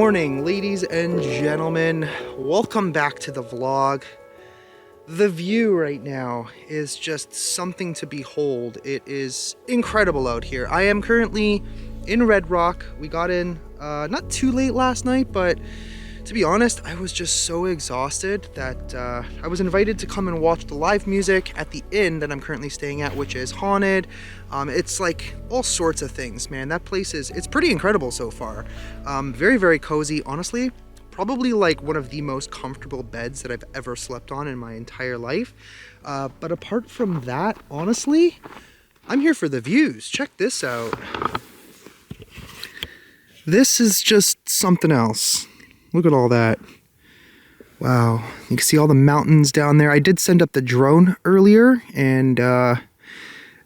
morning, ladies and gentlemen. Welcome back to the vlog. The view right now is just something to behold. It is incredible out here. I am currently in Red Rock. We got in not too late last night, but to be honest, I was just so exhausted that I was invited to come and watch the live music at the inn that I'm currently staying at, which is haunted. It's like all sorts of things, man. That place it's pretty incredible so far. Very, very cozy, honestly. Probably like one of the most comfortable beds that I've ever slept on in my entire life. But apart from that, honestly, I'm here for the views. Check this out. This is just something else. Look at all that. Wow. You can see all the mountains down there. I did send up the drone earlier and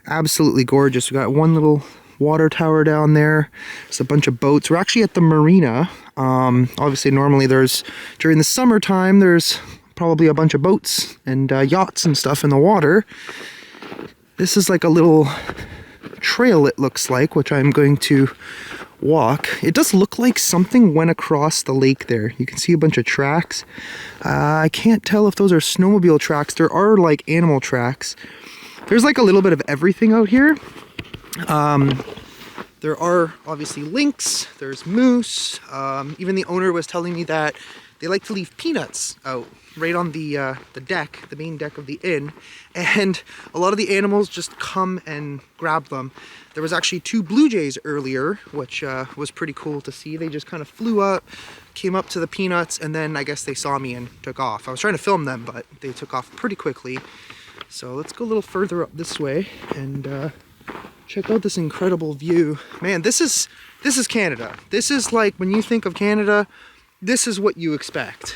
absolutely gorgeous. We got one little water tower down there. There's a bunch of boats. We're actually at the marina. Obviously, normally during the summertime, there's probably a bunch of boats and yachts and stuff in the water. This is like a little trail, it looks like, which I'm going to walk. It does look like something went across the lake there. You can see a bunch of tracks. I can't tell if those are snowmobile tracks. There are like animal tracks. There's like a little bit of everything out here. There are obviously lynx, there's moose. Even the owner was telling me that they like to leave peanuts out right on the deck, the main deck of the inn, and a lot of the animals just come and grab them. There was actually 2 blue jays earlier, which was pretty cool to see. They just kind of flew up, came up to the peanuts, and then I guess they saw me and took off. I was trying to film them, but they took off pretty quickly. So let's go a little further up this way and check out this incredible view. Man, this is Canada. This is like, when you think of Canada, this is what you expect.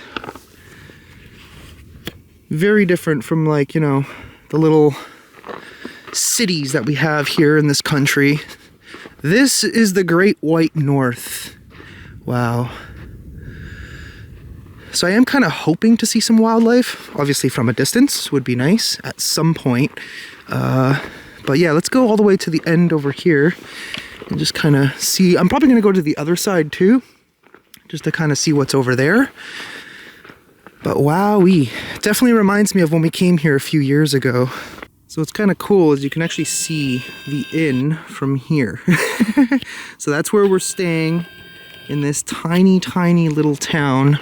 Very different from, like, you know, the little cities that we have here in this country. This is the Great White North. Wow. So I am kind of hoping to see some wildlife. Obviously from a distance would be nice at some point. But yeah, let's go all the way to the end over here and just kind of see. I'm probably going to go to the other side too, just to kind of see what's over there. But wowee, it definitely reminds me of when we came here a few years ago. So what's kind of cool is you can actually see the inn from here. So that's where we're staying in this tiny, tiny little town.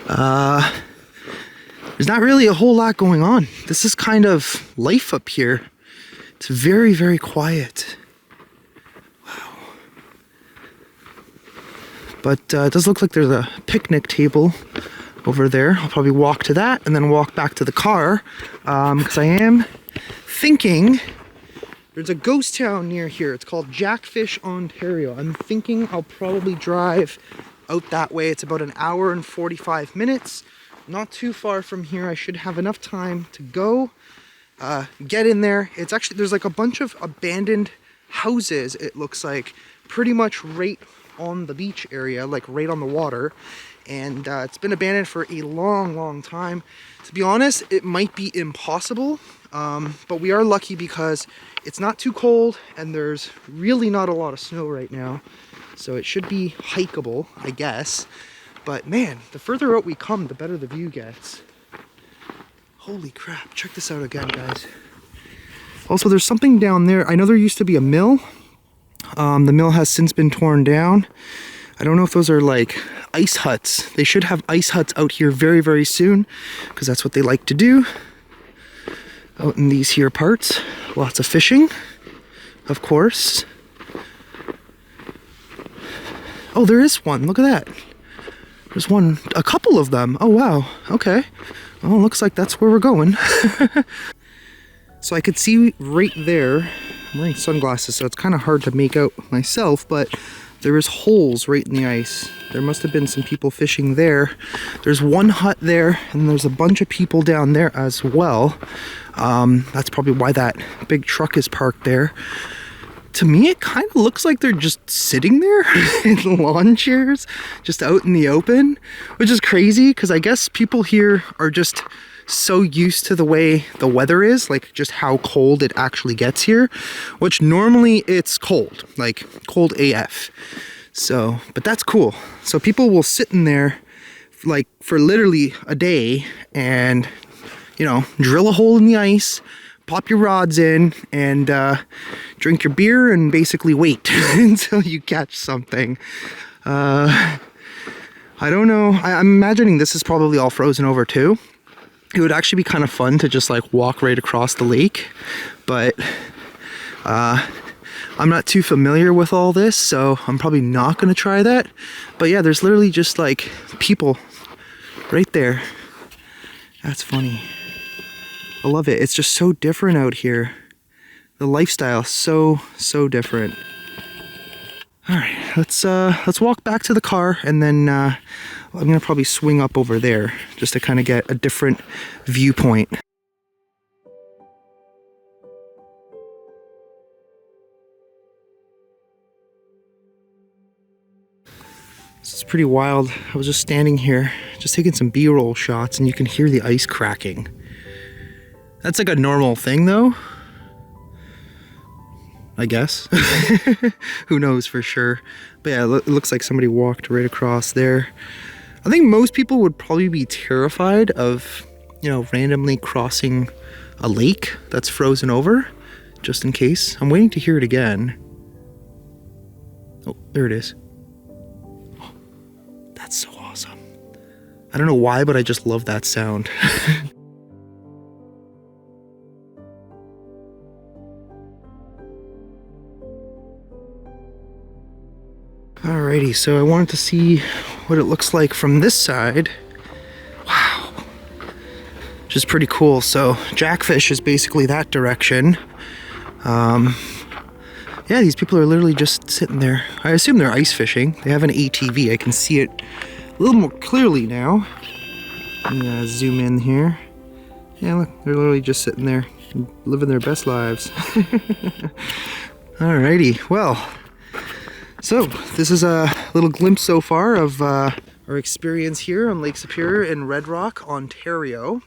There's not really a whole lot going on. This is kind of life up here. It's very, very quiet. Wow. But it does look like there's a picnic table over there. I'll probably walk to that and then walk back to the car, because I am thinking there's a ghost town near here. It's called Jackfish, Ontario. I'm thinking I'll probably drive out that way. It's about an hour and 45 minutes. Not too far from here. I should have enough time to go get in there. It's actually, there's like a bunch of abandoned houses, it looks like, pretty much right on the beach area, like right on the water. And it's been abandoned for a long, long time. To be honest, it might be impossible, but we are lucky because it's not too cold and there's really not a lot of snow right now. So it should be hikeable, I guess. But man, the further out we come, the better the view gets. Holy crap, check this out again, guys. Also, there's something down there. I know there used to be a mill. The mill has since been torn down. I don't know if those are like ice huts. They should have ice huts out here very, very soon, because that's what they like to do out in these here parts. Lots of fishing, of course. Oh, there is one. Look at that. There's one, a couple of them. Oh, wow. Okay. Well, looks like that's where we're going. So I could see right there. I'm wearing sunglasses, so it's kind of hard to make out myself, but there is holes right in the ice. There must have been some people fishing there. There's one hut there, and there's a bunch of people down there as well. That's probably why that big truck is parked there. To me, it kind of looks like they're just sitting there in lawn chairs, just out in the open, which is crazy because I guess people here are just so used to the way the weather is, like just how cold it actually gets here, which normally it's cold, like cold AF. So, but that's cool. So people will sit in there like for literally a day and, you know, drill a hole in the ice, pop your rods in, and drink your beer and basically wait until you catch something. I don't know. I'm imagining this is probably all frozen over too. It would actually be kind of fun to just like walk right across the lake, but I'm not too familiar with all this, so I'm probably not going to try that. But yeah, there's literally just like people right there. That's funny. I love it. It's just so different out here. The lifestyle, so different. All right, let's walk back to the car, and then I'm gonna probably swing up over there just to kind of get a different viewpoint. This is pretty wild. I was just standing here, just taking some B-roll shots, and you can hear the ice cracking. That's like a normal thing though, I guess. Who knows for sure. But yeah, it looks like somebody walked right across there. I think most people would probably be terrified of, you know, randomly crossing a lake that's frozen over, just in case. I'm waiting to hear it again. Oh, there it is. Oh, that's so awesome. I don't know why, but I just love that sound. Alrighty, so I wanted to see what it looks like from this side. Wow. Which is pretty cool. So jackfish is basically that direction. Yeah, these people are literally just sitting there. I assume they're ice fishing. They have an ATV. I can see it a little more clearly now. I'm gonna zoom in here. Yeah, look, they're literally just sitting there, living their best lives. Alrighty, well. So, this is a little glimpse so far of our experience here on Lake Superior in Red Rock, Ontario.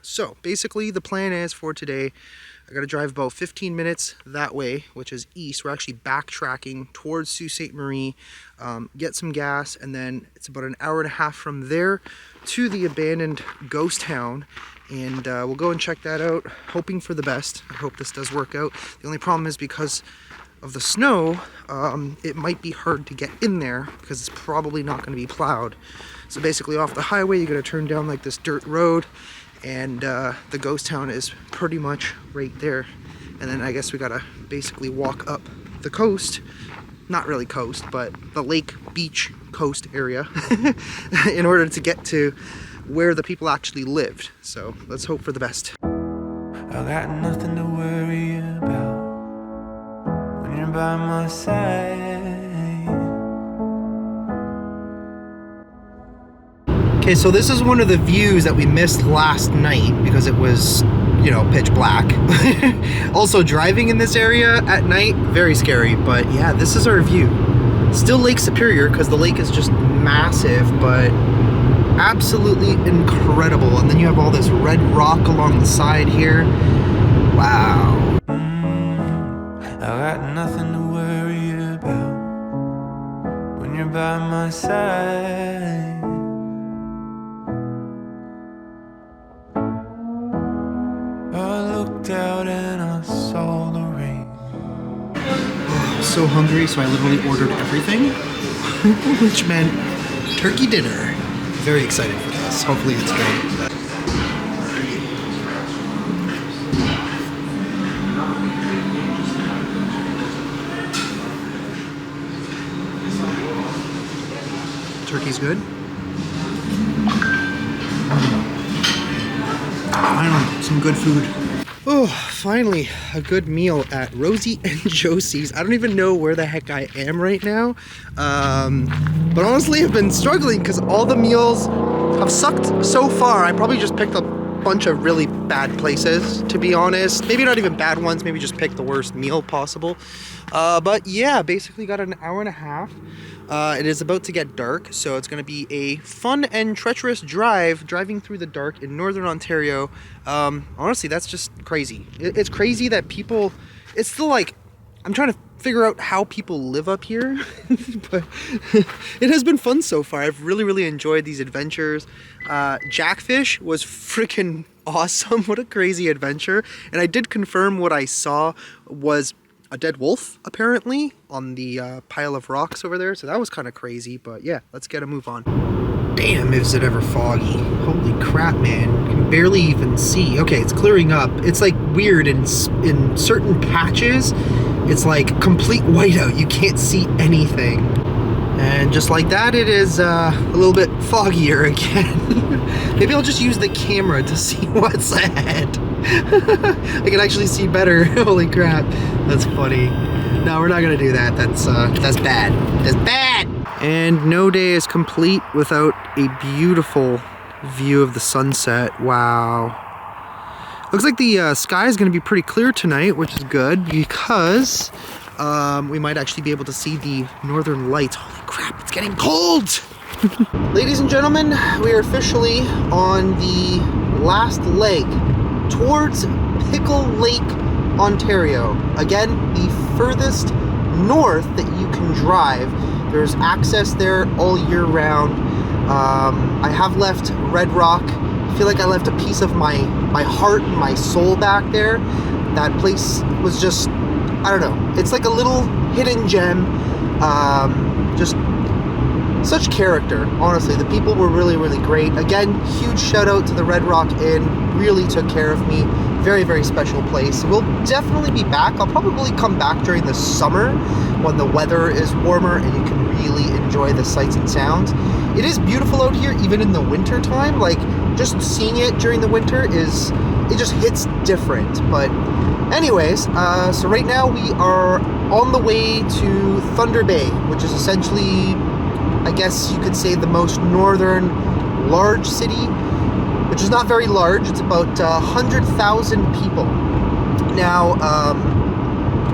So, basically the plan is for today, I gotta drive about 15 minutes that way, which is east. We're actually backtracking towards Sault Ste. Marie, get some gas, and then it's about an hour and a half from there to the abandoned ghost town. And we'll go and check that out, hoping for the best. I hope this does work out. The only problem is because of the snow, it might be hard to get in there because it's probably not going to be plowed. So basically off the highway, you got to turn down like this dirt road, and the ghost town is pretty much right there. And then I guess we got to basically walk up the coast, not really coast, but the lake beach coast area in order to get to where the people actually lived. So let's hope for the best. I got nothing to worry about when you're by my side. Okay, so this is one of the views that we missed last night because it was, you know, pitch black. Also, driving in this area at night, very scary, but yeah, this is our view. Still Lake Superior because the lake is just massive, but absolutely incredible. And then you have all this red rock along the side here. Wow. I got nothing to worry about when you're by my side. I looked out and I saw the rain. So hungry, so I literally ordered everything, which meant turkey dinner. Very excited for this. Hopefully it's good. Turkey's good. Finally, some good food. Oh, finally, a good meal at Rosie and Josie's. I don't even know where the heck I am right now. But honestly, I've been struggling because all the meals have sucked so far. I probably just picked a bunch of really bad places, to be honest. Maybe not even bad ones, maybe just picked the worst meal possible. But yeah, basically got an hour and a half. It is about to get dark, so it's going to be a fun and treacherous driving through the dark in northern Ontario. Honestly, that's just crazy. It's crazy that people, it's still like, I'm trying to figure out how people live up here. But it has been fun so far. I've really enjoyed these adventures. Jackfish was freaking awesome. What a crazy adventure. And I did confirm what I saw was a dead wolf, apparently, on the pile of rocks over there. So that was kind of crazy. But yeah, let's get a move on. Damn, is it ever foggy. Holy crap, man. Can barely even see. Okay, it's clearing up. It's like weird in certain patches. It's like complete whiteout. You can't see anything. And just like that, it is a little bit foggier again. Maybe I'll just use the camera to see what's ahead. I can actually see better. Holy crap. That's funny. No, we're not gonna do that. That's bad. That's bad! And no day is complete without a beautiful view of the sunset. Wow. Looks like the sky is going to be pretty clear tonight, which is good because we might actually be able to see the northern lights. Holy crap, it's getting cold! Ladies and gentlemen, we are officially on the last leg towards Pickle Lake, Ontario. Again, the furthest north that you can drive. There's access there all year round. I have left Red Rock. I feel like I left a piece of my heart and my soul back there. That place was just, I don't know. It's like a little hidden gem. Just such character, honestly. The people were really great. Again, huge shout out to the Red Rock Inn. Really took care of me. Very special place. We'll definitely be back. I'll probably come back during the summer when the weather is warmer and you can really enjoy the sights and sounds. It is beautiful out here even in the winter time. Like, just seeing it during the winter it just hits different. But anyways, so right now we are on the way to Thunder Bay, which is essentially, I guess you could say, the most northern large city, which is not very large. It's about 100,000 people. Now,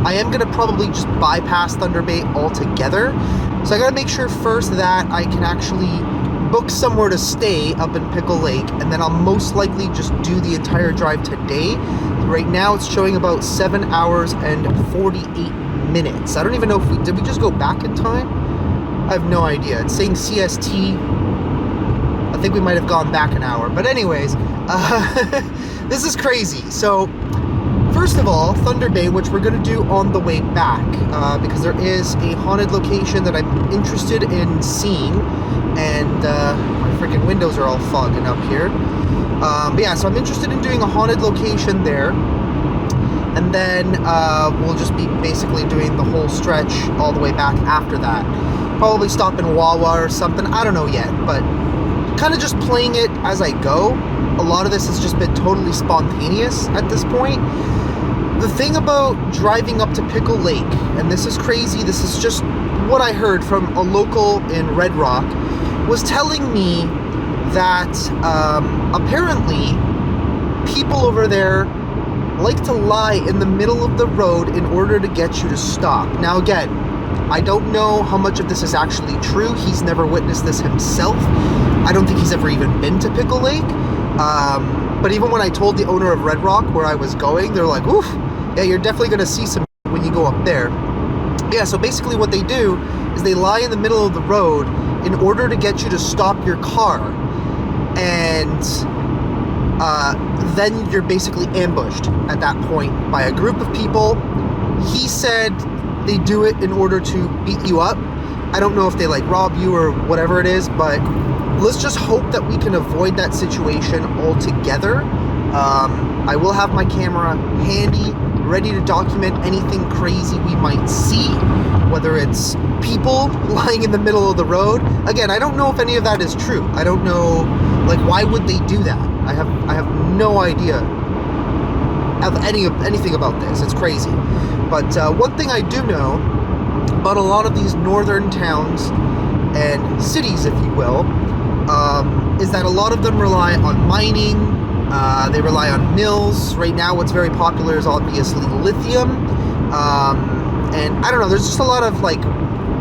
I am going to probably just bypass Thunder Bay altogether. So I got to make sure first that I can actually book somewhere to stay up in Pickle Lake, and then I'll most likely just do the entire drive today. Right now it's showing about 7 hours and 48 minutes. I don't even know if did we just go back in time? I have no idea. It's saying CST. I think we might have gone back an hour. But anyways, this is crazy. So, first of all, Thunder Bay, which we're going to do on the way back, because there is a haunted location that I'm interested in seeing, and my freaking windows are all fogging up here. But yeah, so I'm interested in doing a haunted location there, and then we'll just be basically doing the whole stretch all the way back after that. Probably stop in Wawa or something, I don't know yet, but kind of just playing it as I go. A lot of this has just been totally spontaneous at this point. The thing about driving up to Pickle Lake, and this is crazy, this is just what I heard from a local in Red Rock, was telling me that apparently people over there like to lie in the middle of the road in order to get you to stop. Now again, I don't know how much of this is actually true. He's never witnessed this himself. I don't think he's ever even been to Pickle Lake. But even when I told the owner of Red Rock where I was going, they're like, oof, yeah, you're definitely going to see some when you go up there. Yeah, so basically what they do is they lie in the middle of the road in order to get you to stop your car. And then you're basically ambushed at that point by a group of people. He said they do it in order to beat you up. I don't know if they like rob you or whatever it is, but let's just hope that we can avoid that situation altogether. I will have my camera handy, ready to document anything crazy we might see, whether it's people lying in the middle of the road. Again, I don't know if any of that is true. I don't know, like, why would they do that? I have no idea of anything about this. It's crazy. But one thing I do know about a lot of these northern towns and cities, if you will, is that a lot of them rely on mining. They rely on mills. Right now what's very popular is obviously lithium. And I don't know, there's just a lot of like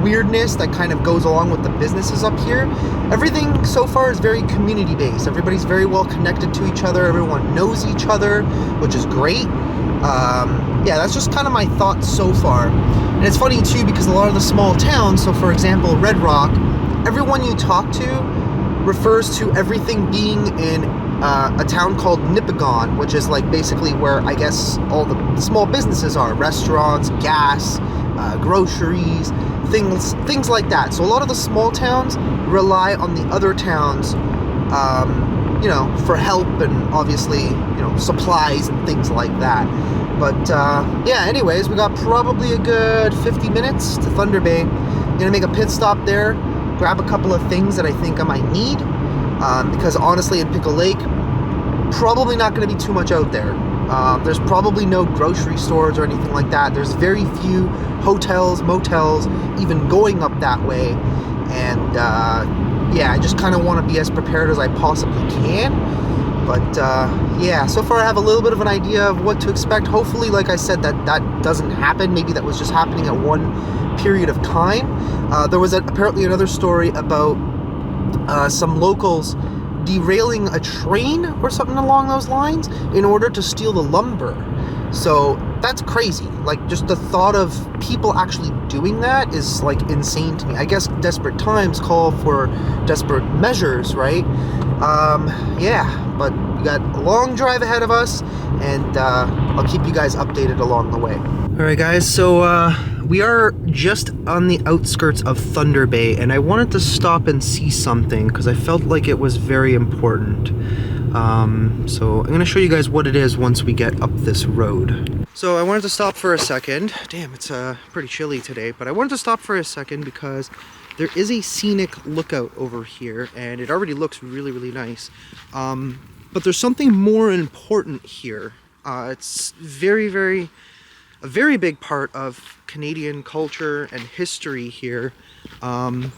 weirdness that kind of goes along with the businesses up here. Everything so far is very community based. Everybody's very well connected to each other. Everyone knows each other, which is great. Yeah, that's just kind of my thoughts so far. And And it's funny too because a lot of the small towns, so for example Red Rock, everyone you talk to refers to everything being in a town called Nipigon, which is like basically where I guess all the small businesses are, restaurants, gas, groceries, things like that. So a lot of the small towns rely on the other towns, you know, for help and obviously, you know, supplies and things like that. But yeah, anyways, we got probably a good 50 minutes to Thunder Bay. Gonna make a pit stop there, grab a couple of things that I think I might need, because honestly in Pickle Lake, probably not going to be too much out there. There's probably no grocery stores or anything like that. There's very few hotels, motels, even going up that way. And yeah, I just kind of want to be as prepared as I possibly can. But yeah, so far I have a little bit of an idea of what to expect. Hopefully, like I said, that doesn't happen. Maybe that was just happening at one period of time. There was apparently another story about some locals derailing a train or something along those lines in order to steal the lumber. So that's crazy. Like, just the thought of people actually doing that is like insane to me. I guess desperate times call for desperate measures, right? Yeah, but we got a long drive ahead of us, and I'll keep you guys updated along the way. All right, guys, so we are just on the outskirts of Thunder Bay, and I wanted to stop and see something because I felt like it was very important. So I'm gonna show you guys what it is once we get up this road. So I wanted to stop for a second. Damn, it's pretty chilly today, but I wanted to stop for a second because there is a scenic lookout over here, and it already looks really, really nice. But there's something more important here. It's a very big part of Canadian culture and history here.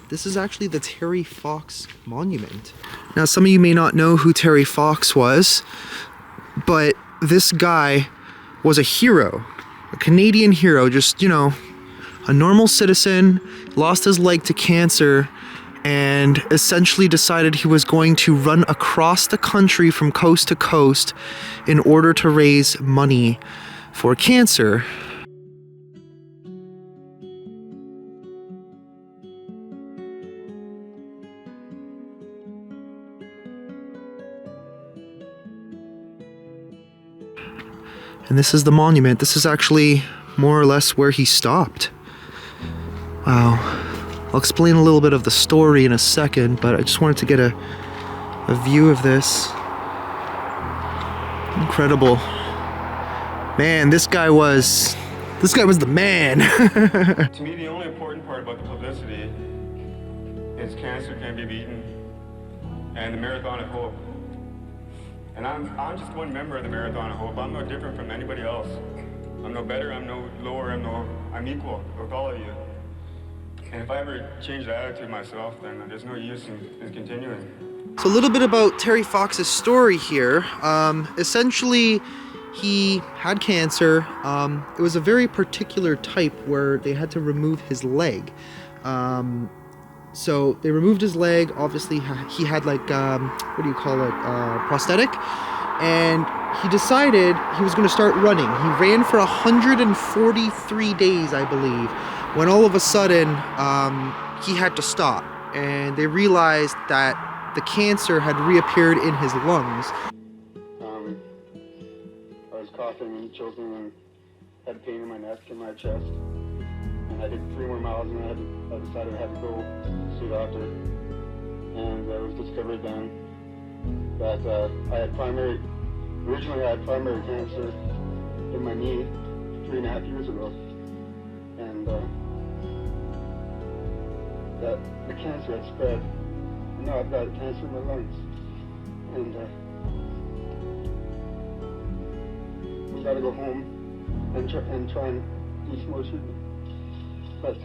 This is actually the Terry Fox Monument. Now, some of you may not know who Terry Fox was, but this guy was a hero, a Canadian hero, just, you know, a normal citizen, lost his leg to cancer, and essentially decided he was going to run across the country from coast to coast in order to raise money for cancer. And this is the monument. This is actually more or less where he stopped. Wow. I'll explain a little bit of the story in a second, but I just wanted to get a view of this. Incredible. Man, this guy was the man. To me, the only important part about the publicity is cancer can be beaten and the Marathon of Hope. And I'm just one member of the Marathon of Hope. I'm no different from anybody else. I'm no better, I'm no lower, I'm equal with all of you. And if I ever change the attitude myself, then there's no use in continuing. So a little bit about Terry Fox's story here. Essentially, he had cancer. It was a very particular type where they had to remove his leg. So they removed his leg. Obviously, he had like, what do you call it, prosthetic. And he decided he was going to start running. He ran for 143 days, I believe, when all of a sudden he had to stop. And they realized that the cancer had reappeared in his lungs. I was coughing and choking and had pain in my neck and my chest. And I did 3 more miles and I decided I had to go see a doctor. And it was discovered then that originally I had primary cancer in my knee 3.5 years ago. And that the cancer had spread. And now I've got cancer in my lungs. And we gotta go home and try and do some more treatment. But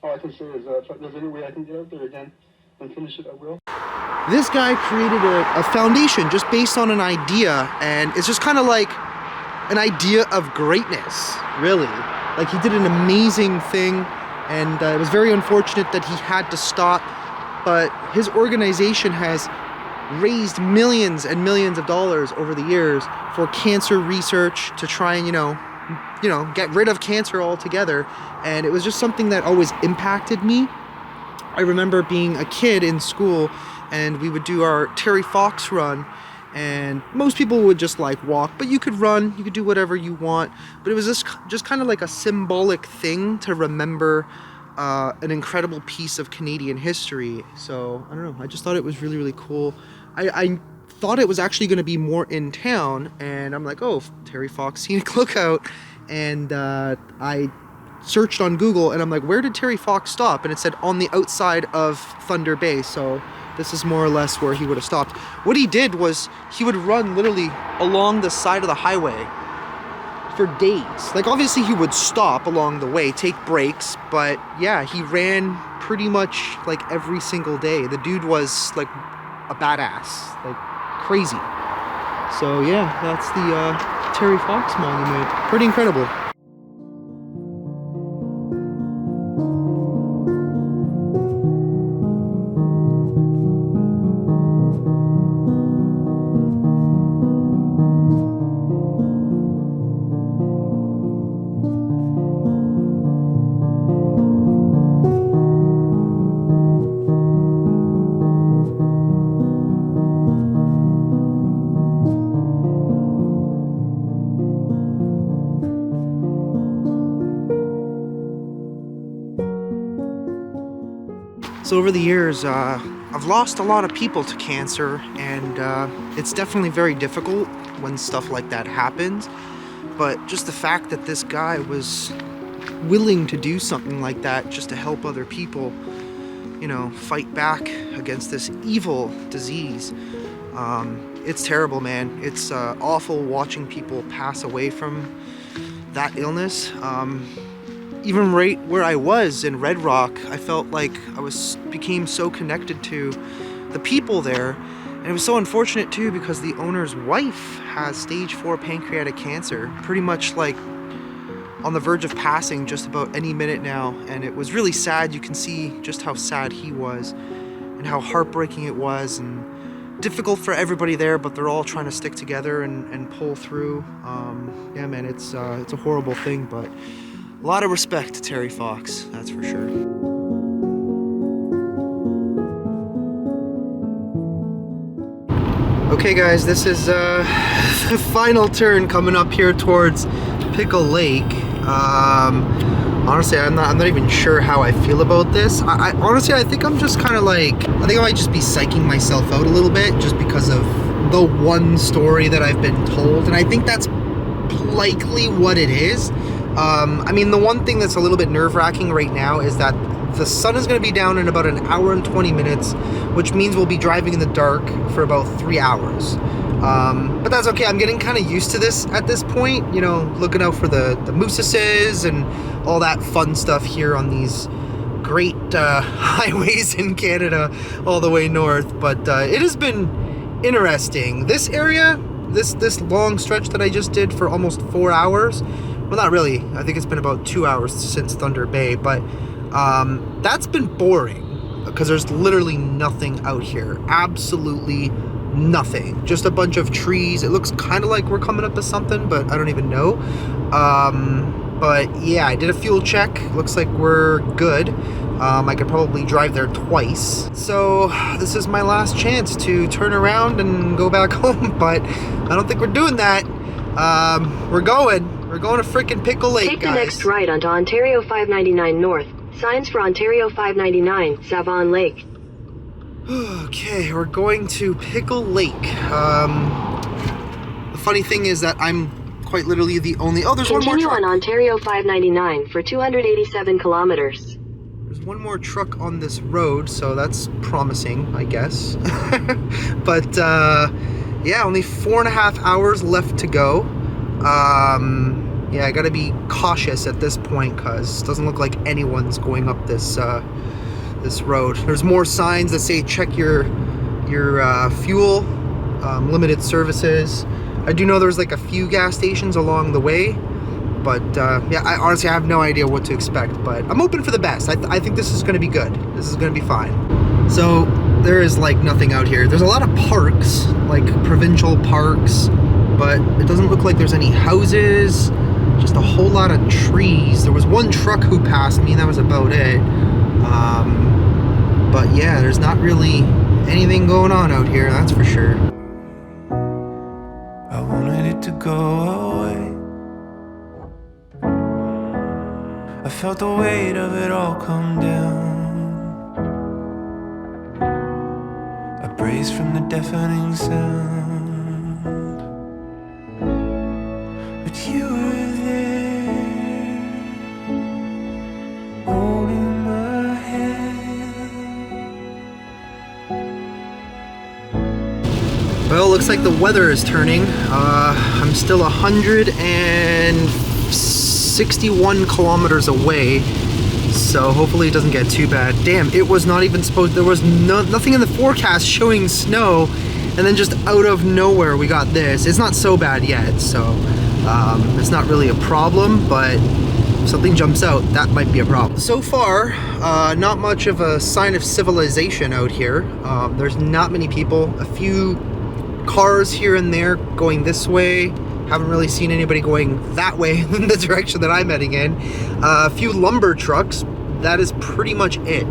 all I can say is if there's any way I can get out there again and finish it, I will. This guy created a foundation just based on an idea, and it's just kind of like an idea of greatness, really. Like, he did an amazing thing, and it was very unfortunate that he had to stop, but his organization has raised millions and millions of dollars over the years for cancer research to try and, get rid of cancer altogether. And it was just something that always impacted me. I remember being a kid in school and we would do our Terry Fox run, and most people would just like walk, but you could run, you could do whatever you want. But it was just kind of like a symbolic thing to remember an incredible piece of Canadian history. So I don't know, I just thought it was really, really cool. I thought it was actually going to be more in town, and I'm like, oh, Terry Fox Scenic Lookout, and I searched on Google and I'm like, where did Terry Fox stop? And it said on the outside of Thunder Bay. So this is more or less where he would have stopped. What he did was he would run literally along the side of the highway for days. Like, obviously he would stop along the way, take breaks, but yeah, he ran pretty much like every single day. The dude was like a badass, like crazy. So yeah, that's the Terry Fox Monument. Pretty incredible. So over the years, I've lost a lot of people to cancer, and it's definitely very difficult when stuff like that happens. But just the fact that this guy was willing to do something like that just to help other people, fight back against this evil disease, it's terrible, man. It's awful watching people pass away from that illness. Even right where I was in Red Rock, I felt like I became so connected to the people there. And it was so unfortunate too, because the owner's wife has stage 4 pancreatic cancer, pretty much like on the verge of passing just about any minute now. And it was really sad. You can see just how sad he was and how heartbreaking it was, and difficult for everybody there, but they're all trying to stick together and pull through. Yeah, man, it's a horrible thing, but a lot of respect to Terry Fox, that's for sure. Okay guys, this is the final turn coming up here towards Pickle Lake. Honestly, I'm not even sure how I feel about this. Honestly, I think I'm just kind of like, I think I might just be psyching myself out a little bit just because of the one story that I've been told, and I think that's likely what it is. I mean, the one thing that's a little bit nerve-wracking right now is that the sun is going to be down in about 1 hour and 20 minutes, which means we'll be driving in the dark for about 3 hours. But that's okay. I'm getting kind of used to this at this point, looking out for the mooses and all that fun stuff here on these great highways in Canada all the way north. But it has been interesting. This area, this long stretch that I just did for almost 4 hours, well, not really. I think it's been about 2 hours since Thunder Bay, but that's been boring because there's literally nothing out here. Absolutely nothing. Just a bunch of trees. It looks kind of like we're coming up to something, but I don't even know. But yeah, I did a fuel check. Looks like we're good. I could probably drive there twice. So this is my last chance to turn around and go back home, but I don't think we're doing that. We're going to frickin' Pickle Lake, Take guys. the next right onto Ontario 599 North. Signs for Ontario 599, Savon Lake. Okay, we're going to Pickle Lake. The funny thing is that I'm quite literally the only... Oh, there's one more Continue truck. on Ontario 599 for 287 kilometers. There's one more truck on this road, so that's promising, I guess. But, yeah, only 4.5 hours left to go. Yeah, I gotta be cautious at this point because it doesn't look like anyone's going up this this road. There's more signs that say check your fuel, limited services. I do know there's like a few gas stations along the way, but yeah, I honestly have no idea what to expect, but I'm hoping for the best. I think this is going to be good. This is going to be fine. So there is like nothing out here. There's a lot of parks, like provincial parks, but it doesn't look like there's any houses, just a whole lot of trees. There was one truck who passed me, and that was about it. But yeah, there's not really anything going on out here, that's for sure. I wanted it to go away. I felt the weight of it all come down. I braced from the deafening sound, but you were there, holding my hand. Well, looks like the weather is turning. I'm still 161 kilometers away, so hopefully it doesn't get too bad. Damn, it was not even supposed, there was nothing in the forecast showing snow, and then just out of nowhere we got this. It's not so bad yet, so it's not really a problem, but if something jumps out, that might be a problem. So far, not much of a sign of civilization out here. There's not many people, a few cars here and there going this way. Haven't really seen anybody going that way in the direction that I'm heading in. A few lumber trucks. That is pretty much it.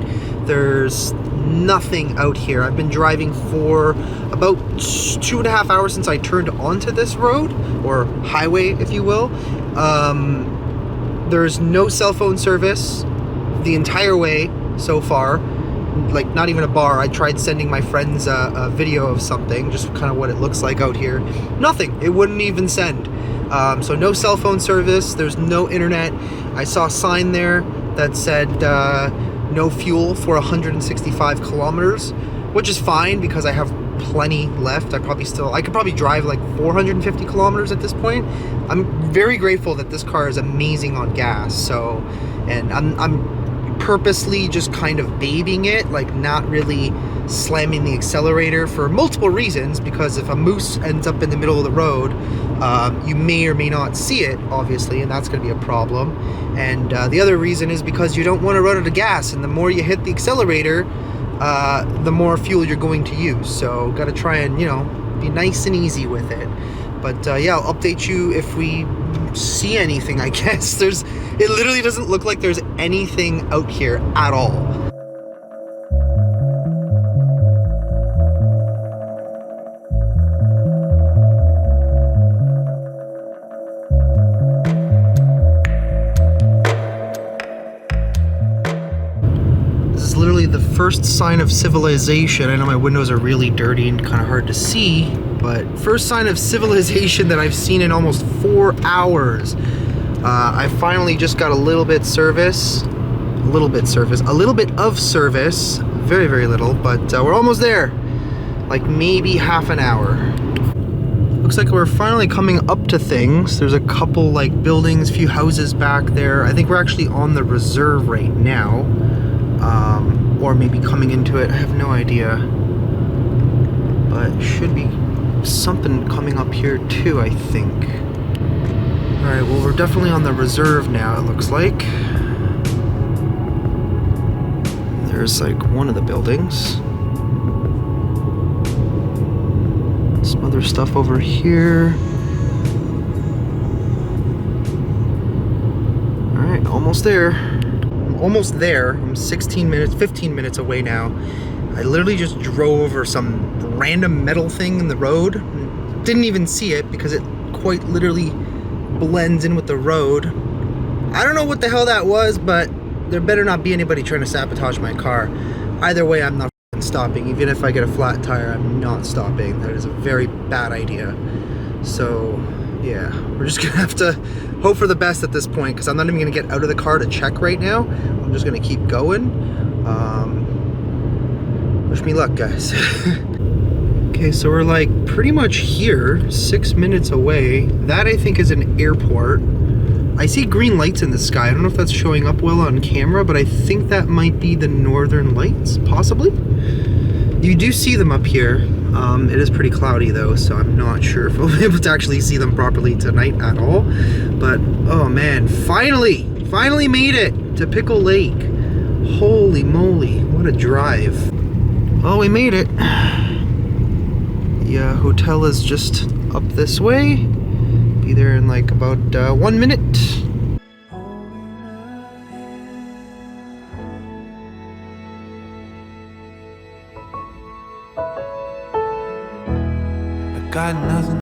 There's nothing out here. I've been driving for about 2.5 hours since I turned onto this road, or highway if you will. There's no cell phone service the entire way so far. Like, not even a bar. I tried sending my friends a video of something, just kind of what it looks like out here. Nothing. It wouldn't even send. So no cell phone service. There's no internet. I saw a sign there that said no fuel for 165 kilometers, which is fine because I have plenty left. I could probably drive like 450 kilometers at this point. I'm very grateful that this car is amazing on gas. So, and I'm purposely just kind of babying it, like not really slamming the accelerator for multiple reasons, because if a moose ends up in the middle of the road, you may or may not see it, obviously, and that's going to be a problem. And the other reason is because you don't want to run out of gas, and the more you hit the accelerator, the more fuel you're going to use. So got to try and, you know, be nice and easy with it. But yeah, I'll update you if we see anything, I guess. It literally doesn't look like there's anything out here at all. This is literally the first sign of civilization. I know my windows are really dirty and kind of hard to see, but first sign of civilization that I've seen in almost 4 hours. I finally just got a little bit of service, very, very little, but we're almost there, like maybe half an hour. Looks like we're finally coming up to things. There's a couple like buildings, few houses back there. I think we're actually on the reserve right now, or maybe coming into it, I have no idea, but should be something coming up here too, I think. Alright, well, we're definitely on the reserve now, it looks like. There's like one of the buildings. Some other stuff over here. Alright, almost there. I'm almost there. I'm 15 minutes away now. I literally just drove over some random metal thing in the road. Didn't even see it because it quite literally blends in with the road. I don't know what the hell that was, but there better not be anybody trying to sabotage my car. Either way, I'm not stopping. Even if I get a flat tire, I'm not stopping. That is a very bad idea. So yeah, we're just gonna have to hope for the best at this point, because I'm not even gonna get out of the car to check right now. I'm just gonna keep going. Wish me luck, guys. Okay, so we're like pretty much here, 6 minutes away. That I think is an airport. I see green lights in the sky. I don't know if that's showing up well on camera, but I think that might be the northern lights, possibly. You do see them up here. It is pretty cloudy though, so I'm not sure if we'll be able to actually see them properly tonight at all. But oh man, finally made it to Pickle Lake. Holy moly, what a drive. Well, we made it. The hotel is just up this way. Be there in like about 1 minute. I got nothing.